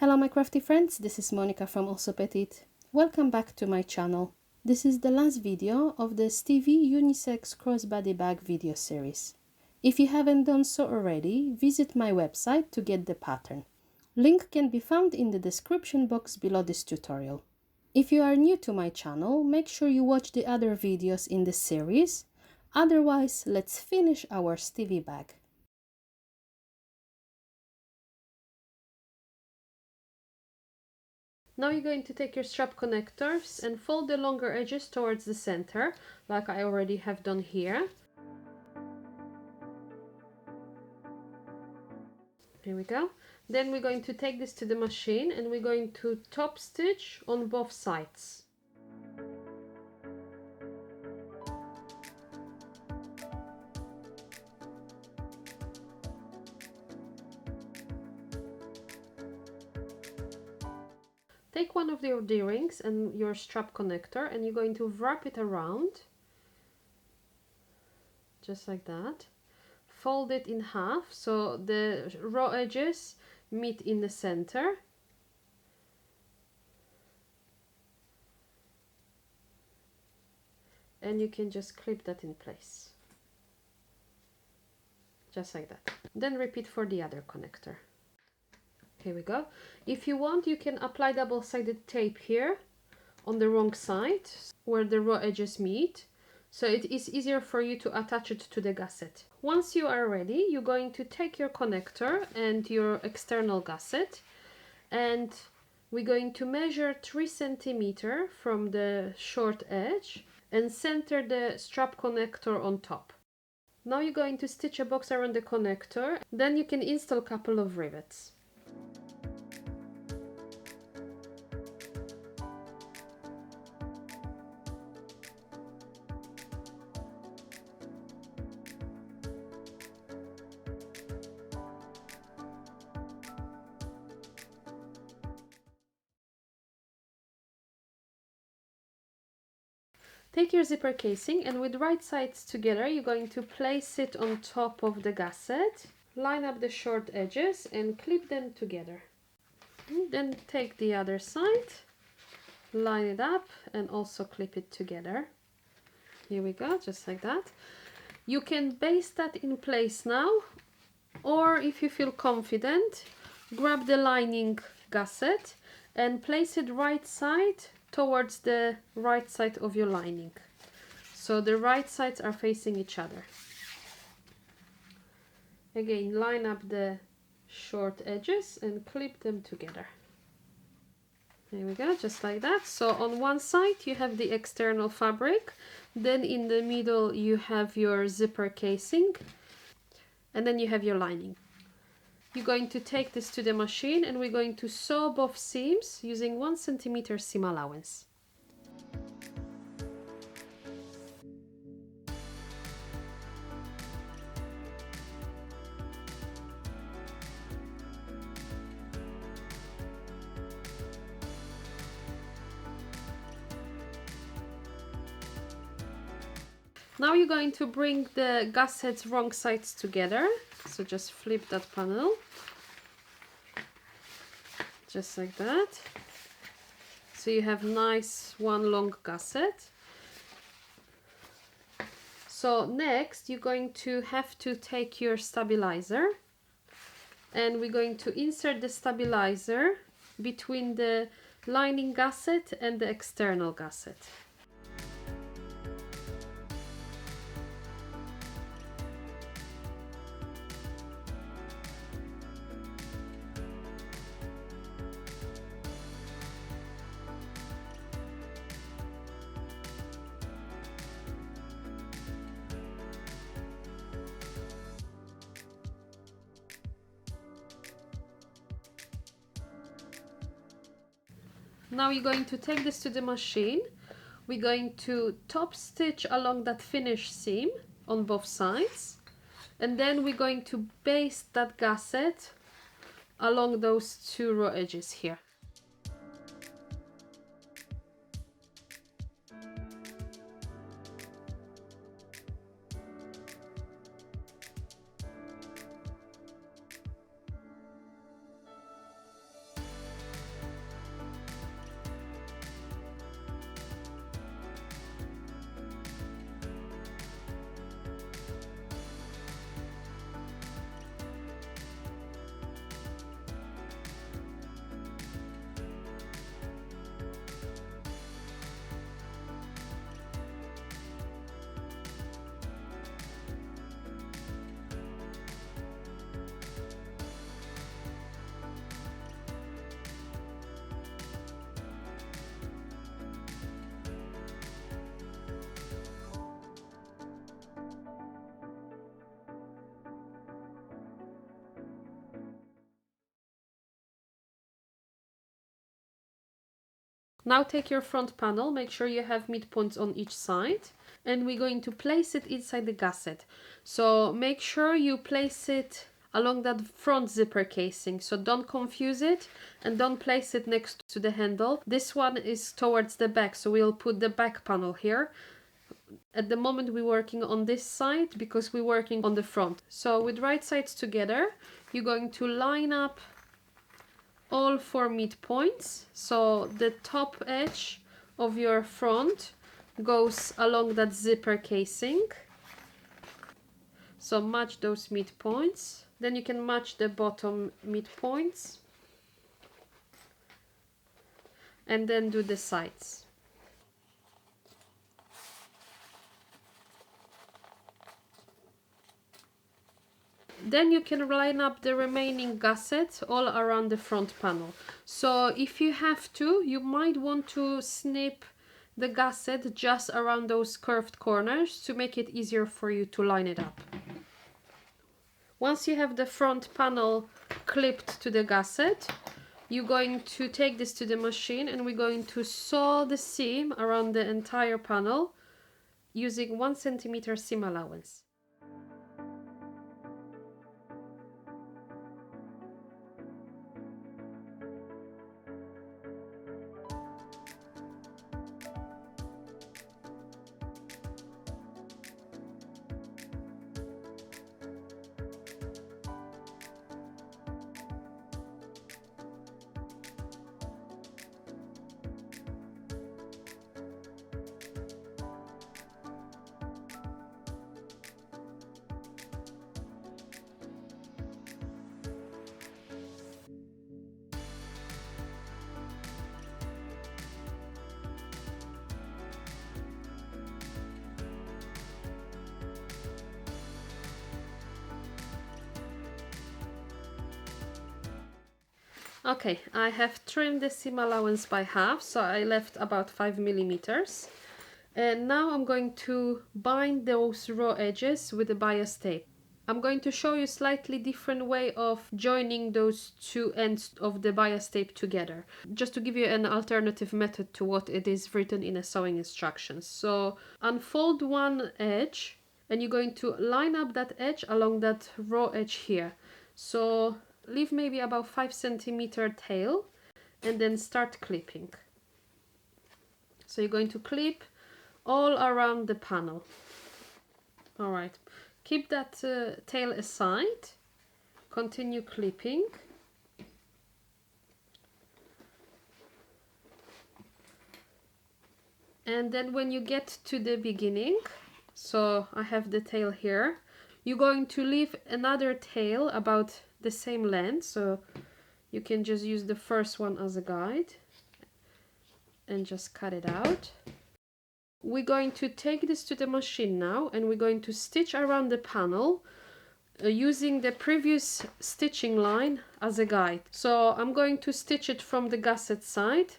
Hello my crafty friends, this is Monica from Allsewpetite. Welcome back to my channel. This is the last video of the Stevie unisex crossbody bag video series. If you haven't done so already, visit my website to get the pattern. Link can be found in the description box below this tutorial. If you are new to my channel, make sure you watch the other videos in the series. Otherwise, let's finish our Stevie bag. Now you're going to take your strap connectors and fold the longer edges towards the center, like I already have done here. Here we go. Then we're going to take this to the machine and we're going to top stitch on both sides. Take one of your D-rings and your strap connector and you're going to wrap it around, just like that. Fold it in half so the raw edges meet in the center. And you can just clip that in place. Just like that. Then repeat for the other connector. Here we go. If you want, you can apply double-sided tape here on the wrong side where the raw edges meet, so it is easier for you to attach it to the gusset. Once you are ready, you're going to take your connector and your external gusset, and we're going to measure 3 centimeters from the short edge and center the strap connector on top. Now you're going to stitch a box around the connector, then you can install a couple of rivets. Take your zipper casing and with right sides together, you're going to place it on top of the gusset. Line up the short edges and clip them together. Then take the other side, line it up and also clip it together. Here we go, just like that. You can baste that in place now, or if you feel confident, grab the lining gusset and place it right side towards the right side of your lining. So the right sides are facing each other. Again, line up the short edges and clip them together. There we go, just like that. So on one side you have the external fabric, then in the middle you have your zipper casing, and then you have your lining. You're going to take this to the machine and we're going to sew both seams using 1 centimeter seam allowance. Now you're going to bring the gusset's wrong sides together. So just flip that panel. Just like that. So you have nice one long gusset. So next you're going to have to take your stabilizer and we're going to insert the stabilizer between the lining gusset and the external gusset. Now you're going to take this to the machine. We're going to top stitch along that finished seam on both sides, and then we're going to baste that gusset along those 2 raw edges here. Now take your front panel, make sure you have midpoints on each side, and we're going to place it inside the gusset. So make sure you place it along that front zipper casing, so don't confuse it and don't place it next to the handle. This one is towards the back, so we'll put the back panel here. At the moment we're working on this side because we're working on the front. So with right sides together, you're going to line up all 4 midpoints. So the top edge of your front goes along that zipper casing. So match those midpoints. Then you can match the bottom midpoints. And then do the sides. Then you can line up the remaining gussets all around the front panel. So if you have to, you might want to snip the gusset just around those curved corners to make it easier for you to line it up. Once you have the front panel clipped to the gusset, you're going to take this to the machine and we're going to saw the seam around the entire panel using 1 centimeter seam allowance. Okay, I have trimmed the seam allowance by half, so I left about 5 millimeters. And now I'm going to bind those raw edges with the bias tape. I'm going to show you a slightly different way of joining those two ends of the bias tape together, just to give you an alternative method to what it is written in a sewing instructions. So unfold one edge and you're going to line up that edge along that raw edge here. So leave maybe about 5 centimeter tail and then start clipping. So you're going to clip all around the panel. All right, keep that tail aside, continue clipping. And then when you get to the beginning, so I have the tail here, you're going to leave another tail about the same length, so you can just use the first one as a guide and just cut it out. We're going to take this to the machine now and we're going to stitch around the panel using the previous stitching line as a guide. So I'm going to stitch it from the gusset side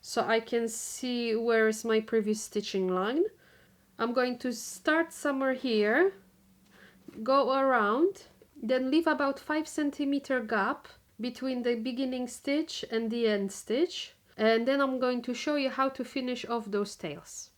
so I can see where is my previous stitching line. I'm going to start somewhere here, go around, then leave about 5 centimeter gap between the beginning stitch and the end stitch, and then I'm going to show you how to finish off those tails.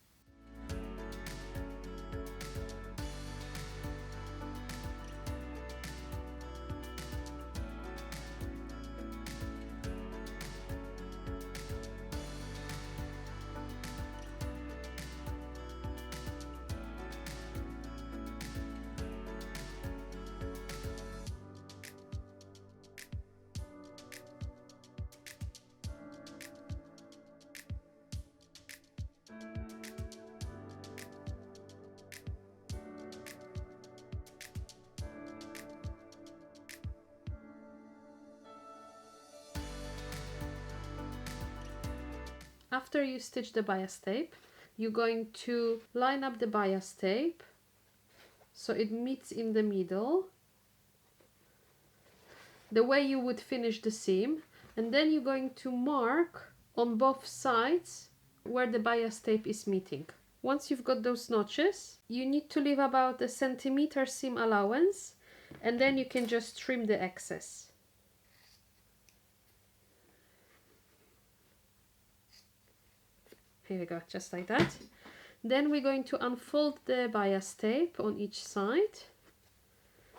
After you stitch the bias tape, you're going to line up the bias tape so it meets in the middle, the way you would finish the seam, and then you're going to mark on both sides where the bias tape is meeting. Once you've got those notches, you need to leave about 1 centimeter seam allowance, and then you can just trim the excess. Here we go, just like that. Then we're going to unfold the bias tape on each side.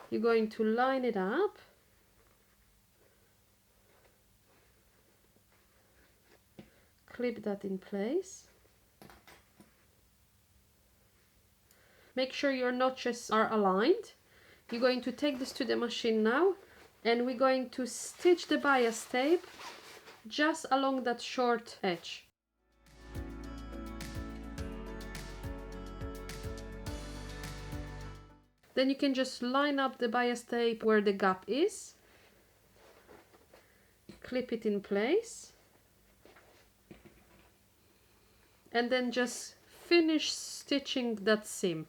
You're going to line it up. Clip that in place. Make sure your notches are aligned. You're going to take this to the machine now, and we're going to stitch the bias tape just along that short edge. Then you can just line up the bias tape where the gap is. Clip it in place. And then just finish stitching that seam.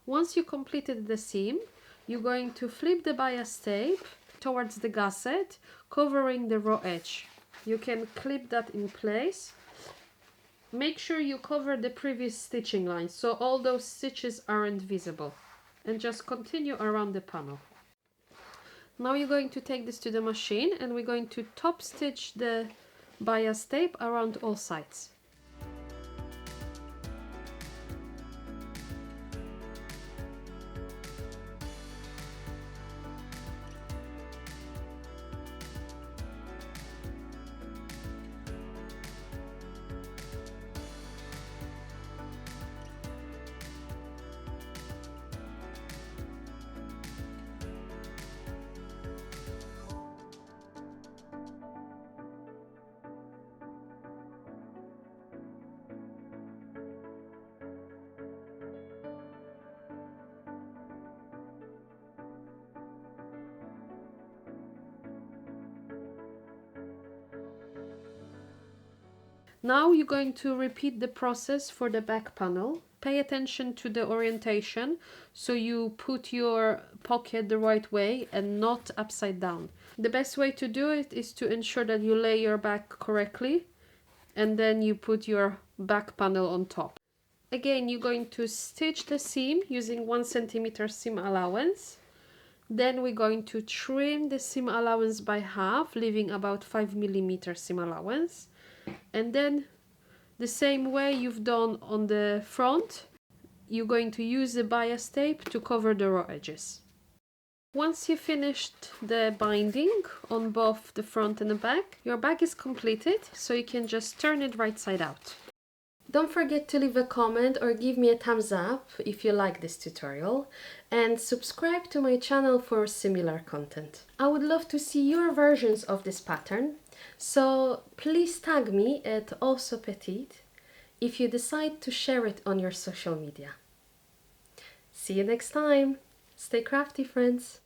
Once you completed the seam, you're going to flip the bias tape towards the gusset, covering the raw edge. You can clip that in place. Make sure you cover the previous stitching lines so all those stitches aren't visible. And just continue around the panel. Now you're going to take this to the machine, and we're going to top stitch the bias tape around all sides. Now you're going to repeat the process for the back panel. Pay attention to the orientation so you put your pocket the right way and not upside down. The best way to do it is to ensure that you lay your back correctly and then you put your back panel on top. Again, you're going to stitch the seam using 1 centimeter seam allowance. Then we're going to trim the seam allowance by half, leaving about 5 millimeter seam allowance. And then the same way you've done on the front, you're going to use the bias tape to cover the raw edges. Once you've finished the binding on both the front and the back, your bag is completed, so you can just turn it right side out. Don't forget to leave a comment or give me a thumbs up if you like this tutorial, and subscribe to my channel for similar content. I would love to see your versions of this pattern, so please tag me at Allsewpetite if you decide to share it on your social media. See you next time! Stay crafty, friends!